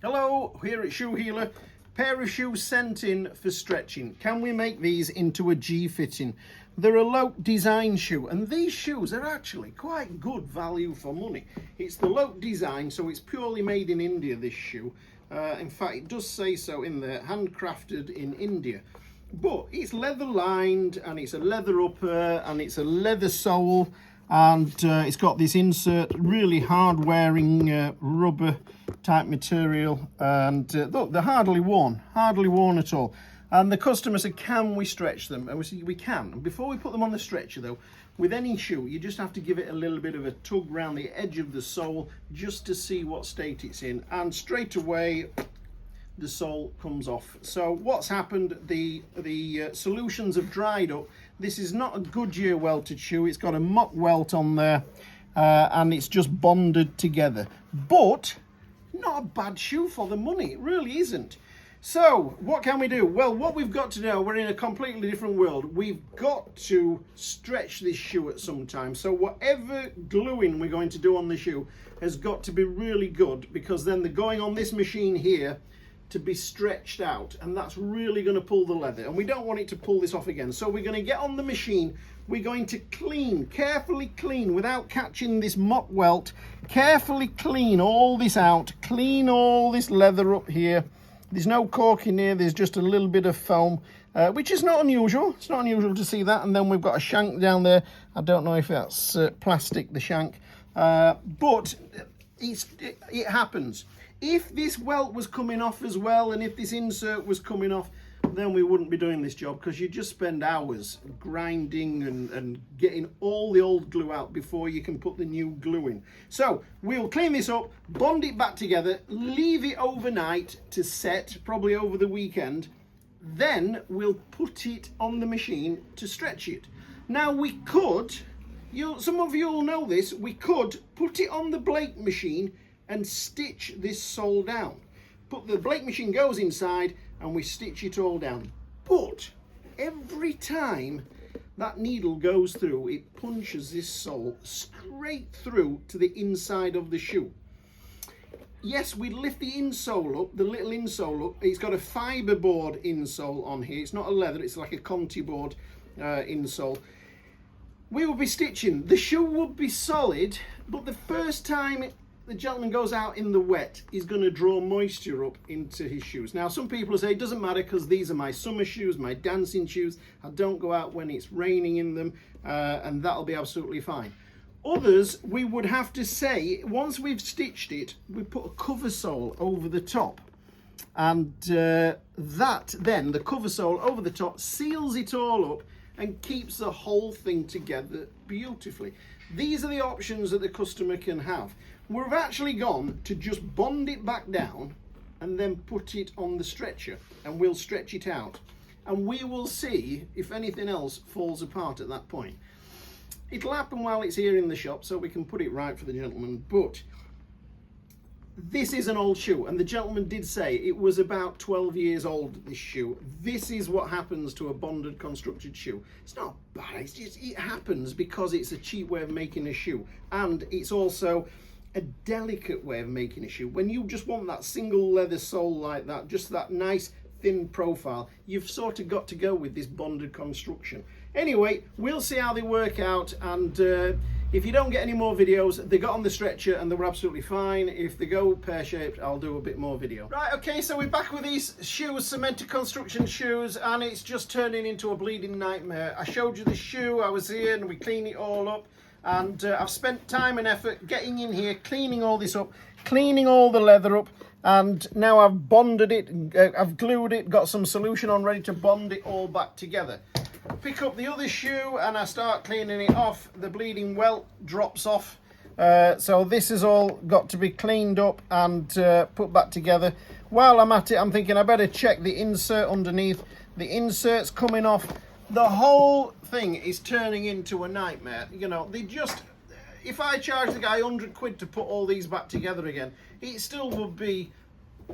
Hello, here at Shoe Healer. Pair of shoes sent in for stretching. Can we make these into a G fitting? They're a Loake design shoe, and these shoes are actually quite good value for money. It's the Loake design, so it's purely made in India, this shoe. In fact, it does say so in there, handcrafted in India. But it's leather lined, and it's a leather upper, and it's a leather sole, and it's got this insert, really hard wearing rubber type material, and look, they're hardly worn at all. And the customer said, can we stretch them? And we said, we can. And before we put them on the stretcher though, with any shoe, you just have to give it a little bit of a tug around the edge of the sole just to see what state it's in, and straight away the sole comes off. So what's happened, the solutions have dried up. This is not a Goodyear welted shoe, it's got a mock welt on there, and it's just bonded together. But not a bad shoe for the money, it really isn't. So what can we do? Well, what we've got to do, we're in a completely different world. We've got to stretch this shoe at some time. So whatever gluing we're going to do on the shoe has got to be really good, because then they're going on this machine here to be stretched out, and that's really going to pull the leather, and we don't want it to pull this off again. So we're going to get on the machine, we're going to clean, carefully clean, without catching this mock welt, carefully clean all this out, clean all this leather up here. There's no cork in here, there's just a little bit of foam, which is not unusual. It's not unusual to see that. And then we've got a shank down there. I don't know if that's plastic, the shank, but it happens. If this welt was coming off as well, and if this insert was coming off, then we wouldn't be doing this job, because you just spend hours grinding and getting all the old glue out before you can put the new glue in. So we'll clean this up, bond it back together, leave it overnight to set, probably over the weekend. Then we'll put it on the machine to stretch it. Now we could, some of you will know this, we could put it on the Blake machine and stitch this sole down. But the Blake machine goes inside and we stitch it all down. But every time that needle goes through, it punches this sole straight through to the inside of the shoe. Yes, we lift the insole up, the little insole up. It's got a fiberboard insole on here. It's not a leather, it's like a Conti board insole. We will be stitching. The shoe would be solid, but the first time the gentleman goes out in the wet, he's going to draw moisture up into his shoes. Now, some people say it doesn't matter because these are my summer shoes, my dancing shoes. I don't go out when it's raining in them, and that'll be absolutely fine. Others, we would have to say, once we've stitched it, we put a cover sole over the top, and that then, the cover sole over the top, seals it all up and keeps the whole thing together beautifully. These are the options that the customer can have. We've actually gone to just bond it back down and then put it on the stretcher, and we'll stretch it out, and we will see if anything else falls apart at that point. It'll happen while it's here in the shop, so we can put it right for the gentleman. But this is an old shoe, and the gentleman did say it was about 12 years old, this shoe. This is what happens to a bonded constructed shoe. It's not bad, it's just, it happens because it's a cheap way of making a shoe, and it's also a delicate way of making a shoe. When you just want that single leather sole like that, just that nice thin profile, you've sort of got to go with this bonded construction. Anyway, we'll see how they work out, and if you don't get any more videos, they got on the stretcher and they were absolutely fine. If they go pear-shaped, I'll do a bit more video. Right, okay, so we're back with these shoes, cemented construction shoes, and it's just turning into a bleeding nightmare. I showed you the shoe, I was here, and we cleaned it all up. And I've spent time and effort getting in here, cleaning all this up, cleaning all the leather up, and now I've bonded it, I've glued it, got some solution on ready to bond it all back together. Pick up the other shoe and I start cleaning it off. The bleeding welt drops off. So this has all got to be cleaned up and put back together. While I'm at it, I'm thinking I better check the insert underneath. The insert's coming off. The whole thing is turning into a nightmare. You know, they just, if I charge the guy 100 quid to put all these back together again, it still would be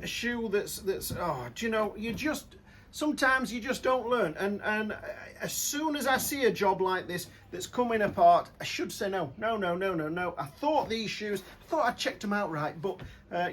a shoe that's oh, do you know, you just, sometimes you just don't learn. And as soon as I see a job like this that's coming apart, I should say no. I thought these shoes, I thought I checked them out right, but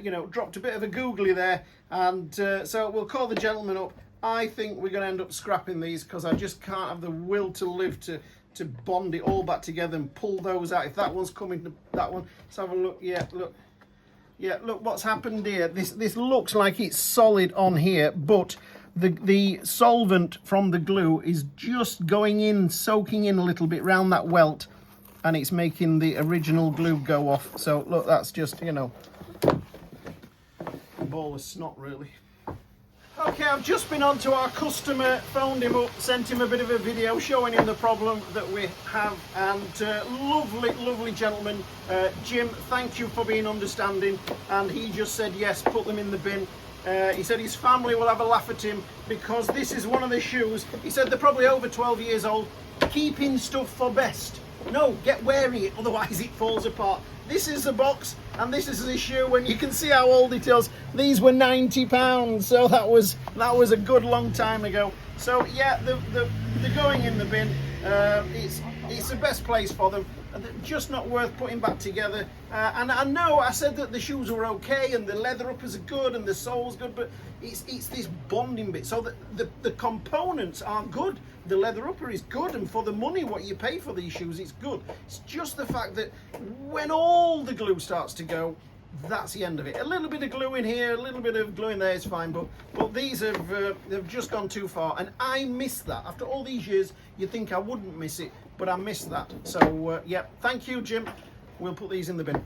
you know, dropped a bit of a googly there, and so we'll call the gentleman up. I think we're going to end up scrapping these because I just can't have the will to live to bond it all back together and pull those out. If that one's coming to that one, let's have a look. Yeah, look what's happened here. This looks like it's solid on here, but the solvent from the glue is just going in, soaking in a little bit round that welt, and it's making the original glue go off. So look, that's just, you know, a ball of snot really. Okay, I've just been on to our customer, phoned him up, sent him a bit of a video showing him the problem that we have, and lovely gentleman, Jim, thank you for being understanding, and he just said yes, put them in the bin. He said his family will have a laugh at him because this is one of the shoes, he said they're probably over 12 years old, keeping stuff for best. No, get wary, otherwise it falls apart. This is the box, and this is the shoe, and you can see how old it is. These were £90, so that was a good long time ago. So yeah, they're going in the bin. It's the best place for them. They're just not worth putting back together. And I know I said that the shoes were okay, and the leather uppers are good, and the sole's good, but it's this bonding bit. So the components are good. The leather upper is good, and for the money what you pay for these shoes, it's good. It's just the fact that when all the glue starts to go, that's the end of it. A little bit of glue in here, a little bit of glue in there is fine, but these have just gone too far, and I miss that. After all these years, you'd think I wouldn't miss it, but I missed that. So yeah, thank you, Jim. We'll put these in the bin.